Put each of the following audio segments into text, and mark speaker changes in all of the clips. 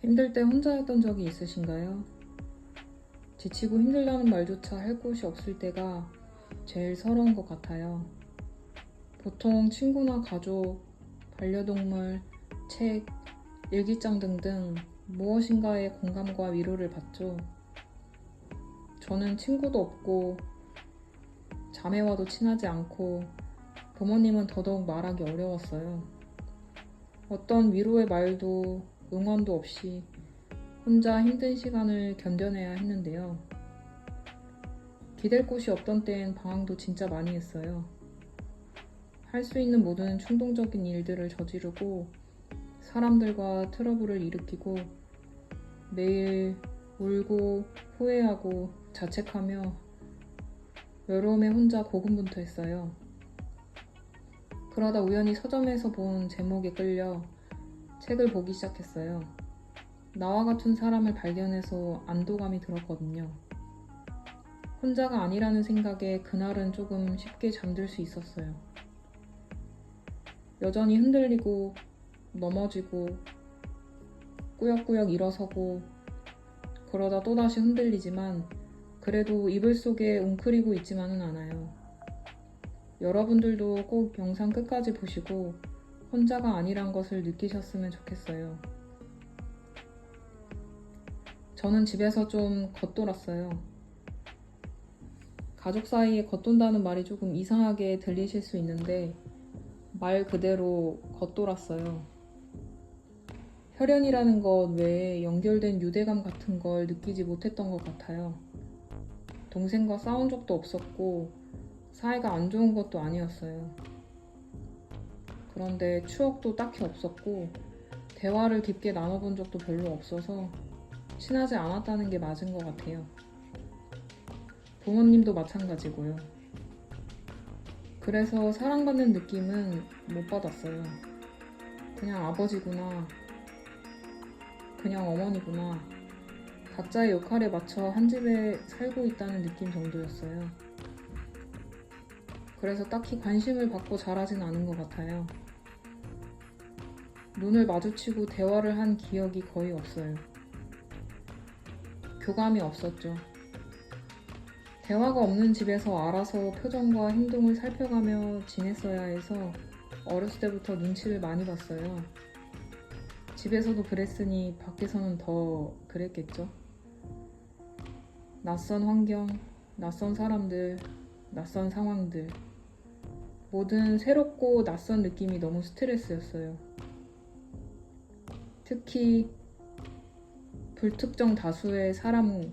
Speaker 1: 힘들 때 혼자였던 적이 있으신가요? 지치고 힘들다는 말조차 할 곳이 없을 때가 제일 서러운 것 같아요. 보통 친구나 가족, 반려동물, 책, 일기장 등등 무엇인가에 공감과 위로를 받죠. 저는 친구도 없고 자매와도 친하지 않고 부모님은 더더욱 말하기 어려웠어요. 어떤 위로의 말도 응원도 없이 혼자 힘든 시간을 견뎌내야 했는데요. 기댈 곳이 없던 때엔 방황도 진짜 많이 했어요. 할 수 있는 모든 충동적인 일들을 저지르고 사람들과 트러블을 일으키고 매일 울고 후회하고 자책하며 외로움에 혼자 고군분투했어요. 그러다 우연히 서점에서 본 제목에 끌려 책을 보기 시작했어요. 나와 같은 사람을 발견해서 안도감이 들었거든요. 혼자가 아니라는 생각에 그날은 조금 쉽게 잠들 수 있었어요. 여전히 흔들리고 넘어지고 꾸역꾸역 일어서고 그러다 또다시 흔들리지만 그래도 이불 속에 웅크리고 있지만은 않아요. 여러분들도 꼭 영상 끝까지 보시고 혼자가 아니란 것을 느끼셨으면 좋겠어요. 저는 집에서 좀 겉돌았어요. 가족 사이에 겉돈다는 말이 조금 이상하게 들리실 수 있는데 말 그대로 겉돌았어요. 혈연이라는 것 외에 연결된 유대감 같은 걸 느끼지 못했던 것 같아요. 동생과 싸운 적도 없었고 사이가 안 좋은 것도 아니었어요. 그런데 추억도 딱히 없었고 대화를 깊게 나눠본 적도 별로 없어서 친하지 않았다는 게 맞은 것 같아요. 부모님도 마찬가지고요. 그래서 사랑받는 느낌은 못 받았어요. 그냥 아버지구나, 그냥 어머니구나, 각자의 역할에 맞춰 한 집에 살고 있다는 느낌 정도였어요. 그래서 딱히 관심을 받고 자라진 않은 것 같아요. 눈을 마주치고 대화를 한 기억이 거의 없어요. 교감이 없었죠. 대화가 없는 집에서 알아서 표정과 행동을 살펴가며 지냈어야 해서 어렸을 때부터 눈치를 많이 봤어요. 집에서도 그랬으니 밖에서는 더 그랬겠죠. 낯선 환경, 낯선 사람들, 낯선 상황들, 모든 새롭고 낯선 느낌이 너무 스트레스였어요. 특히 불특정 다수의 사람,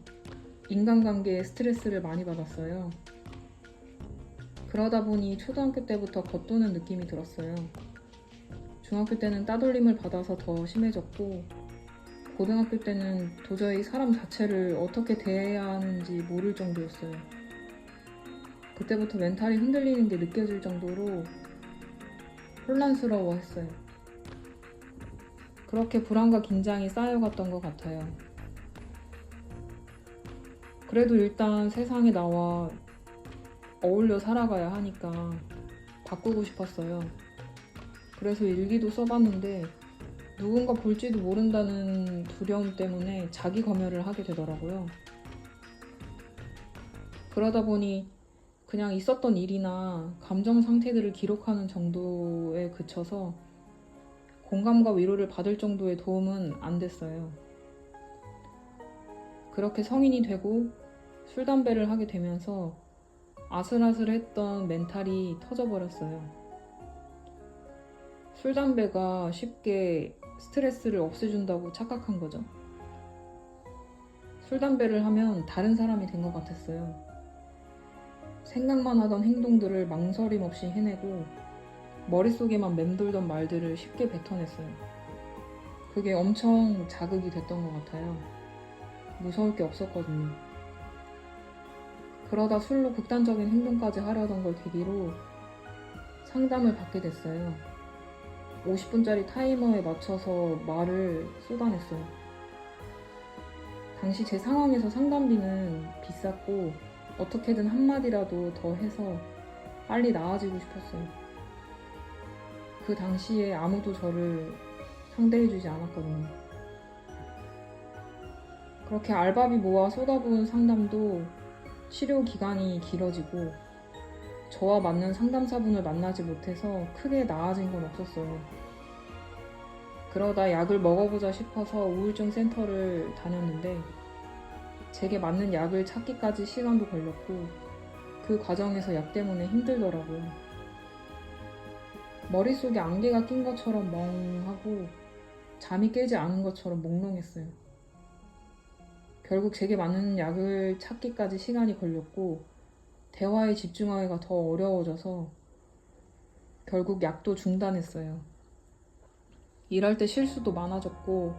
Speaker 1: 인간관계에 스트레스를 많이 받았어요. 그러다 보니 초등학교 때부터 겉도는 느낌이 들었어요. 중학교 때는 따돌림을 받아서 더 심해졌고 고등학교 때는 도저히 사람 자체를 어떻게 대해야 하는지 모를 정도였어요. 그때부터 멘탈이 흔들리는 게 느껴질 정도로 혼란스러워했어요. 그렇게 불안과 긴장이 쌓여갔던 것 같아요. 그래도 일단 세상에 나와 어울려 살아가야 하니까 바꾸고 싶었어요. 그래서 일기도 써봤는데 누군가 볼지도 모른다는 두려움 때문에 자기 검열을 하게 되더라고요. 그러다 보니 그냥 있었던 일이나 감정 상태들을 기록하는 정도에 그쳐서 공감과 위로를 받을 정도의 도움은 안 됐어요. 그렇게 성인이 되고 술, 담배를 하게 되면서 아슬아슬했던 멘탈이 터져버렸어요. 술, 담배가 쉽게 스트레스를 없애준다고 착각한 거죠. 술, 담배를 하면 다른 사람이 된 것 같았어요. 생각만 하던 행동들을 망설임 없이 해내고 머릿속에만 맴돌던 말들을 쉽게 뱉어냈어요. 그게 엄청 자극이 됐던 것 같아요. 무서울 게 없었거든요. 그러다 술로 극단적인 행동까지 하려던 걸 계기로 상담을 받게 됐어요. 50분짜리 타이머에 맞춰서 말을 쏟아냈어요. 당시 제 상황에서 상담비는 비쌌고 어떻게든 한마디라도 더 해서 빨리 나아지고 싶었어요. 그 당시에 아무도 저를 상대해주지 않았거든요. 그렇게 알바비 모아 쏟아부은 상담도 치료 기간이 길어지고 저와 맞는 상담사분을 만나지 못해서 크게 나아진 건 없었어요. 그러다 약을 먹어보자 싶어서 우울증 센터를 다녔는데 제게 맞는 약을 찾기까지 시간도 걸렸고 그 과정에서 약 때문에 힘들더라고요. 머릿속에 안개가 낀 것처럼 멍하고 잠이 깨지 않은 것처럼 몽롱했어요. 결국 제게 맞는 약을 찾기까지 시간이 걸렸고 대화에 집중하기가 더 어려워져서 결국 약도 중단했어요. 일할 때 실수도 많아졌고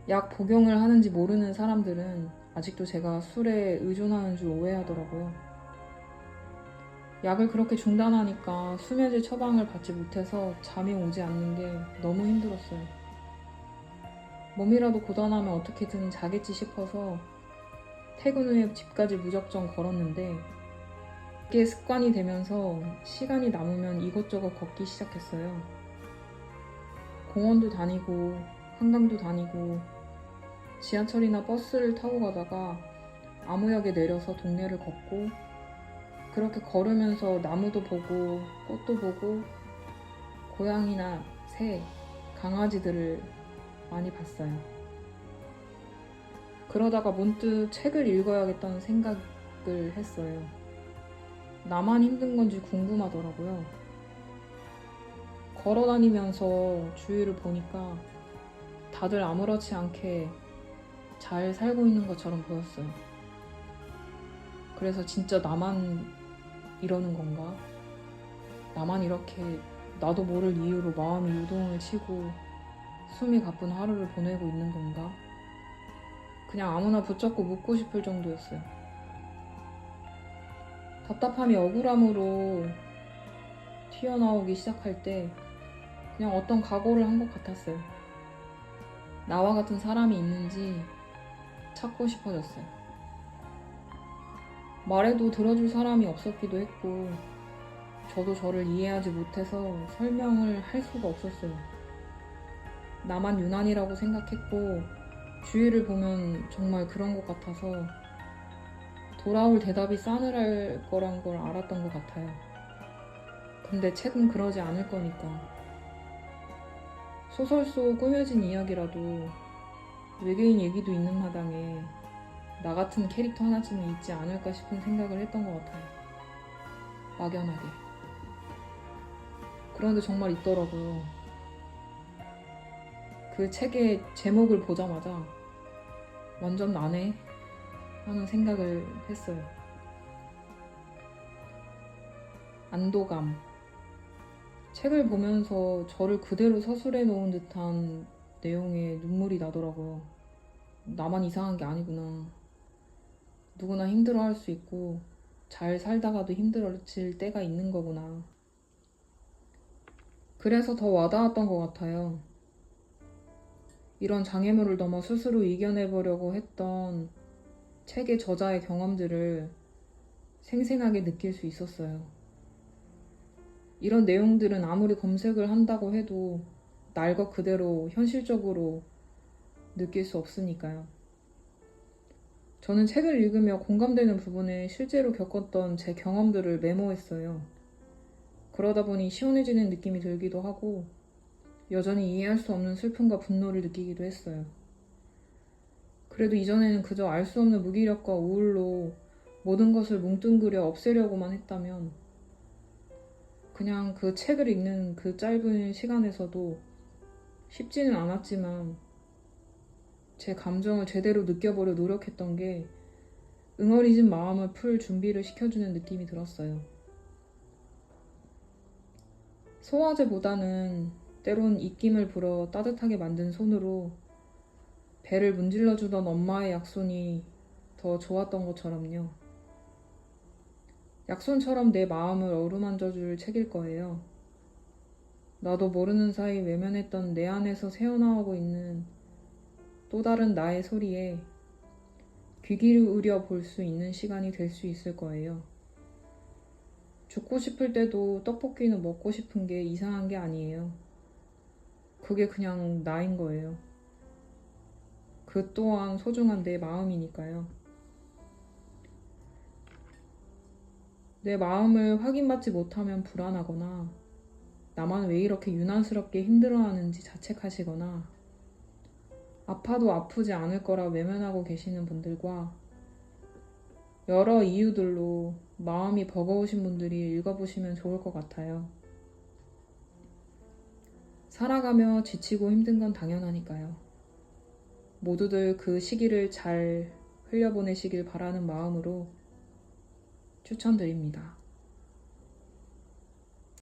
Speaker 1: 약 복용을 하는지 모르는 사람들은 아직도 제가 술에 의존하는 줄 오해하더라고요. 약을 그렇게 중단하니까 수면제 처방을 받지 못해서 잠이 오지 않는 게 너무 힘들었어요. 몸이라도 고단하면 어떻게든 자겠지 싶어서 퇴근 후에 집까지 무작정 걸었는데 그게 습관이 되면서 시간이 남으면 이것저것 걷기 시작했어요. 공원도 다니고 한강도 다니고 지하철이나 버스를 타고 가다가 아무역에 내려서 동네를 걷고 그렇게 걸으면서 나무도 보고 꽃도 보고 고양이나 새, 강아지들을 많이 봤어요. 그러다가 문득 책을 읽어야겠다는 생각을 했어요. 나만 힘든 건지 궁금하더라고요. 걸어 다니면서 주위를 보니까 다들 아무렇지 않게 잘 살고 있는 것처럼 보였어요. 그래서 진짜 나만 이러는 건가? 나만 이렇게 나도 모를 이유로 마음이 요동을 치고 숨이 가쁜 하루를 보내고 있는 건가? 그냥 아무나 붙잡고 묻고 싶을 정도였어요. 답답함이 억울함으로 튀어나오기 시작할 때 그냥 어떤 각오를 한 것 같았어요. 나와 같은 사람이 있는지 찾고 싶어졌어요. 말해도 들어줄 사람이 없었기도 했고 저도 저를 이해하지 못해서 설명을 할 수가 없었어요. 나만 유난이라고 생각했고 주위를 보면 정말 그런 것 같아서 돌아올 대답이 싸늘할 거란 걸 알았던 것 같아요. 근데 책은 그러지 않을 거니까. 소설 속 꾸며진 이야기라도 외계인 얘기도 있는 마당에 나 같은 캐릭터 하나쯤은 있지 않을까 싶은 생각을 했던 것 같아요. 막연하게. 그런데 정말 있더라고요. 그 책의 제목을 보자마자 완전 나네 하는 생각을 했어요. 안도감. 책을 보면서 저를 그대로 서술해 놓은 듯한 내용에 눈물이 나더라고요. 나만 이상한 게 아니구나. 누구나 힘들어할 수 있고 잘 살다가도 힘들어질 때가 있는 거구나. 그래서 더 와닿았던 것 같아요. 이런 장애물을 넘어 스스로 이겨내보려고 했던 책의 저자의 경험들을 생생하게 느낄 수 있었어요. 이런 내용들은 아무리 검색을 한다고 해도 날 것 그대로 현실적으로 느낄 수 없으니까요. 저는 책을 읽으며 공감되는 부분에 실제로 겪었던 제 경험들을 메모했어요. 그러다 보니 시원해지는 느낌이 들기도 하고 여전히 이해할 수 없는 슬픔과 분노를 느끼기도 했어요. 그래도 이전에는 그저 알 수 없는 무기력과 우울로 모든 것을 뭉뚱그려 없애려고만 했다면 그냥 그 책을 읽는 그 짧은 시간에서도 쉽지는 않았지만 제 감정을 제대로 느껴보려 노력했던 게 응어리진 마음을 풀 준비를 시켜주는 느낌이 들었어요. 소화제보다는 때론 입김을 불어 따뜻하게 만든 손으로 배를 문질러주던 엄마의 약손이 더 좋았던 것처럼요. 약손처럼 내 마음을 어루만져줄 책일 거예요. 나도 모르는 사이 외면했던 내 안에서 새어나오고 있는 또 다른 나의 소리에 귀 기울여 볼 수 있는 시간이 될 수 있을 거예요. 죽고 싶을 때도 떡볶이는 먹고 싶은 게 이상한 게 아니에요. 그게 그냥 나인 거예요. 그 또한 소중한 내 마음이니까요. 내 마음을 확인받지 못하면 불안하거나 나만 왜 이렇게 유난스럽게 힘들어하는지 자책하시거나 아파도 아프지 않을 거라 외면하고 계시는 분들과 여러 이유들로 마음이 버거우신 분들이 읽어보시면 좋을 것 같아요. 살아가며 지치고 힘든 건 당연하니까요. 모두들 그 시기를 잘 흘려보내시길 바라는 마음으로 추천드립니다.